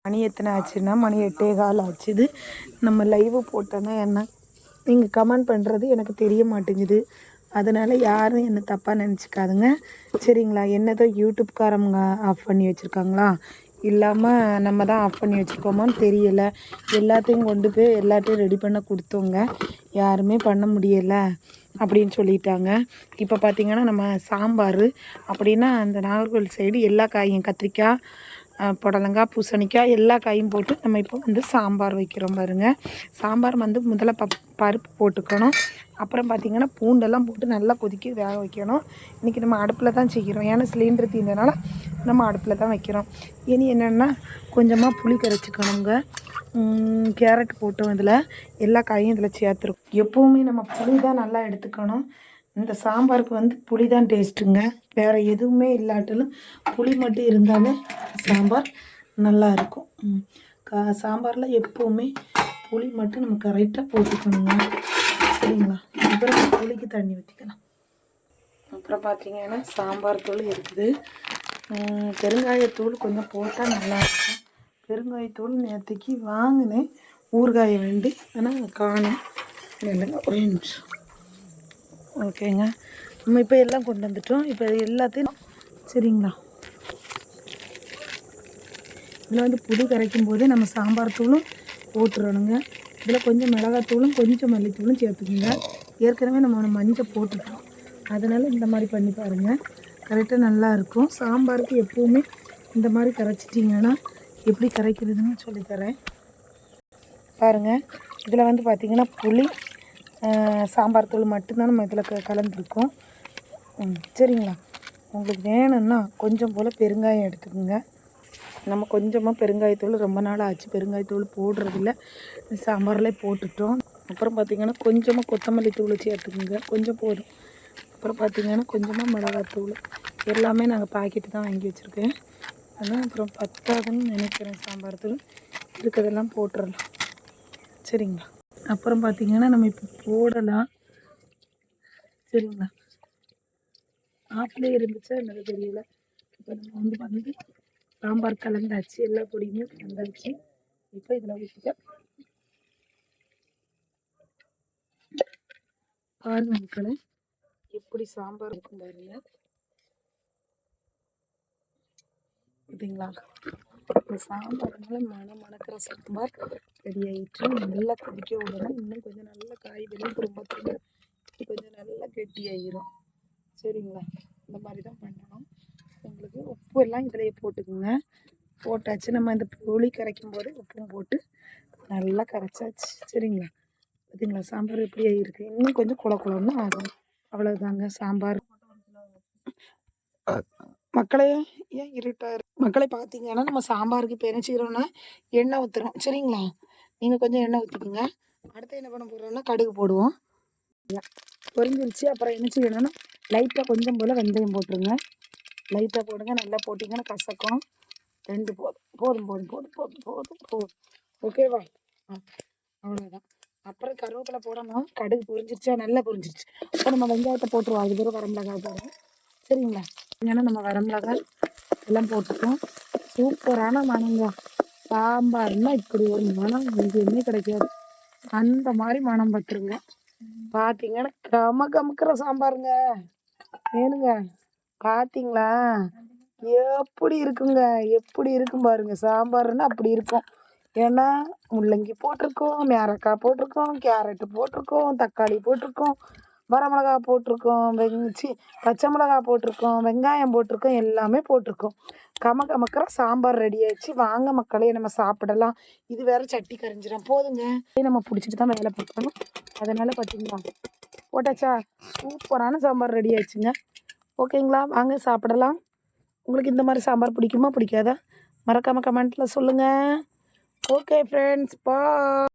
மணி எத்தனை ஆச்சுன்னா மணி 8:15 ஆச்சுது. நம்ம லைவு போட்டோன்னா என்ன நீங்கள் கமெண்ட் பண்ணுறது எனக்கு தெரிய மாட்டேங்குது. அதனால் யாரும் என்னை தப்பாக நினச்சிக்காதுங்க சரிங்களா. என்னதோ யூடியூப்காரங்க ஆஃப் பண்ணி வச்சுருக்காங்களா இல்லாமல் நம்ம தான் ஆஃப் பண்ணி வச்சுருக்கோமான்னு தெரியலை. எல்லாத்தையும் கொண்டு போய் எல்லாத்தையும் ரெடி பண்ண கொடுத்தோங்க, யாருமே பண்ண முடியலை அப்படின்னு சொல்லிட்டாங்க. இப்போ பார்த்திங்கன்னா நம்ம சாம்பார் அப்படின்னா அந்த நாகர்கோவில் சைடு எல்லா காயும் கத்திரிக்காய், புடலங்காய், பூசணிக்காய் எல்லா காயும் போட்டு நம்ம இப்போ வந்து சாம்பார் வைக்கிறோம் பாருங்கள். சாம்பார் வந்து முதல்ல பருப்பு போட்டுக்கணும். அப்புறம் பார்த்திங்கன்னா பூண்டெல்லாம் போட்டு நல்லா கொதிக்க வேக வைக்கணும். இன்றைக்கி நம்ம அடுப்பில் தான் செய்கிறோம், ஏன்னா சிலிண்டர் தீர்ந்தனால நம்ம அடுப்பில் தான் வைக்கிறோம். இனி என்னென்னா கொஞ்சமாக புளி கரைச்சிக்கணுங்க. கேரட் போட்டோம், இதில் எல்லா காயும் இதில் சேர்த்துரும். எப்போவுமே நம்ம புளி தான் நல்லா எடுத்துக்கணும். இந்த சாம்பாருக்கு வந்து புளி தான் டேஸ்ட்டுங்க. வேறு எதுவுமே இல்லாட்டாலும் புளி மட்டும் இருந்தாலே சாம்பார் நல்லா இருக்கும். சாம்பாரில் எப்போவுமே புளி மட்டும் நம்ம கரெக்டாக போட்டுக்கணுங்க சரிங்களா. அப்புறம் புளிக்கு தண்ணி ஊற்றிக்கலாம். அப்புறம் பார்த்திங்கன்னா சாம்பார் தூள் இருக்குது, பெருங்காயத்தூள் கொஞ்சம் போட்டால் நல்லாயிருக்கும். பெருங்காயத்தூள் நேற்றுக்கு வாங்கினேன் ஊறுகாய வேண்டி, ஆனால் காணும் இல்லைங்க. ஒரே நிமிஷம். ஓகேங்க, நம்ம இப்போ எல்லாம் கொண்டு வந்துட்டோம். இப்போ எல்லாத்தையும் சரிங்களா. இதில் வந்து புளி கரைக்கும் போதே நம்ம சாம்பார் தூளும் போட்டுறணுங்க. இதில் கொஞ்சம் மிளகாத்தூளும் கொஞ்சம் மல்லித்தூளும் சேர்த்துக்குங்க. ஏற்கனவே நம்ம மஞ்சள் போட்டுட்டோம், அதனால் இந்த மாதிரி பண்ணி பாருங்கள், கரெக்டாக நல்லாயிருக்கும். சாம்பாருக்கு எப்போவுமே இந்த மாதிரி கரைச்சிட்டிங்கன்னா எப்படி கரைக்கிறதுன்னு சொல்லித்தரேன் பாருங்கள். இதில் வந்து பார்த்திங்கன்னா புளி, சாம்பார் தூள் மட்டும்தான் நம்ம இதில் கலந்துருக்கோம் சரிங்களா. உங்களுக்கு வேணும்னா கொஞ்சம் போல் பெருங்காயம் எடுத்துக்கோங்க. நம்ம கொஞ்சமாக பெருங்காயத்தூள் ரொம்ப நாள் ஆச்சு பெருங்காயத்தூள் போடுறதில்ல, சாம்பாரில் போட்டுட்டோம். அப்புறம் பார்த்திங்கன்னா கொஞ்சமாக கொத்தமல்லி தூள் சேர்த்துக்குங்க, கொஞ்சம் போதும். அப்புறம் பார்த்திங்கன்னா கொஞ்சமாக மிளகாத்தூள், எல்லாமே நாங்கள் பாக்கெட்டு தான் வாங்கி வச்சுருக்கேன். ஆனால் அப்புறம் பத்தாதுன்னு நினைக்கிறேன். சாம்பார் தூள் இருக்கிறதெல்லாம் போட்டுடலாம் சரிங்களா. அப்புறம் பார்த்திங்கன்னா நம்ம இப்போ போடலாம் சரிங்களா. ஆஃப்லேயே இருந்துச்சா எனக்கு தெரியல. இப்போ நம்ம வந்து சாம்பார் கலந்தாச்சு, எல்லா பொடியுமே கலந்தாச்சு. இப்போ இதில் ஊற்றிட்டு பாருங்க மக்களை எப்படி சாம்பார் இருக்கும் பாருங்க பார்த்தீங்களா. இந்த சாம்பார்னால மணக்கிற சாம்பார் ரெடி ஆகிட்டு நல்லா கொதிக்க விடணும். இன்னும் கொஞ்சம் நல்லா காய் வெளியே குடும்பத்தில் கொஞ்சம் நல்லா கெட்டியாகிடும் சரிங்களா. இந்த மாதிரி தான் பண்ணணும். உங்களுக்கு உப்பு எல்லாம் இதிலேயே போட்டுக்குங்க. போட்டாச்சு, நம்ம இந்த புளி கரைக்கும் போது உப்பும் போட்டு நல்லா கரைச்சாச்சு சரிங்களா. பார்த்தீங்களா சாம்பார் எப்படி ஆகிருக்கு. இன்னும் கொஞ்சம் குழன்னு ஆகும், அவ்வளோதாங்க சாம்பார். மக்களே ஏன் இருட்டாரு மக்களை பார்த்தீங்கன்னா நம்ம சாம்பாருக்கு இப்போ என்ன செய்கிறோன்னா எண்ணெய் ஊற்றுறோம் சரிங்களா. நீங்கள் கொஞ்சம் எண்ணெய் ஊற்றிக்குங்க. அடுத்து என்ன பண்ண போகிறோம்னா கடுகு போடுவோம். பொரிஞ்சிருச்சு. அப்புறம் என்ன செய்யணும்னா லைட்டாக கொஞ்சம் போல் வெந்தயம் போட்டுருங்க. லைட்டாக போடுங்க, நல்லா போட்டிங்கன்னா கசக்கும். 2 போதும். ஓகேவா, அவ்வளோதான். அப்புறம் கருவேப்பிலை போடணும். கடுகு பொரிஞ்சிருச்சா, நல்லா பொரிஞ்சிருச்சு. அப்போ நம்ம வெங்காயத்தை போட்டுருவோம். அது பேர் வரமிளகாய் போடுறோம் சரிங்களா. ஏன்னா நம்ம வரமிளகாய் எல்லாம் போட்டுட்டோம். சூப்பரான மணங்க. சாம்பார்னா இப்படி ஒரு மனம் எங்கேயுமே கிடைக்காது, அந்த மாதிரி மனம் பட்டுருங்க. பார்த்தீங்கன்னா கமக்கிற சாம்பாருங்க வேணுங்க. பார்த்தீங்களா எப்படி இருக்குங்க, எப்படி இருக்கும் பாருங்க. சாம்பார்னா அப்படி இருக்கும். ஏன்னா முள்ளங்கி போட்டிருக்கோம், மேரக்காய் போட்டிருக்கோம், கேரட்டு போட்டிருக்கோம், தக்காளி போட்டிருக்கோம், வரமிளகா போட்டிருக்கோம், பச்சை மிளகா போட்டிருக்கோம், வெங்காயம் போட்டிருக்கோம், எல்லாமே போட்டிருக்கோம். கமக்கிற சாம்பார் ரெடி ஆயிடுச்சு. வாங்க மக்களே நம்ம சாப்பிடலாம். இது வேறு சட்டி கரைஞ்சிடும் போதுங்க. நம்ம பிடிச்சிட்டு தான் வேலை பார்க்கணும். அதனால் பார்த்தீங்களா போட்டாச்சா, சூப்பரான சாம்பார் ரெடி ஆயிடுச்சுங்க. ஓகேங்களா, வாங்க சாப்பிடலாம். உங்களுக்கு இந்த மாதிரி சாம்பார் பிடிக்குமா பிடிக்காதா மறக்காமல் கமெண்ட்டில் சொல்லுங்கள். ஓகே ஃப்ரெண்ட்ஸ், பாய்.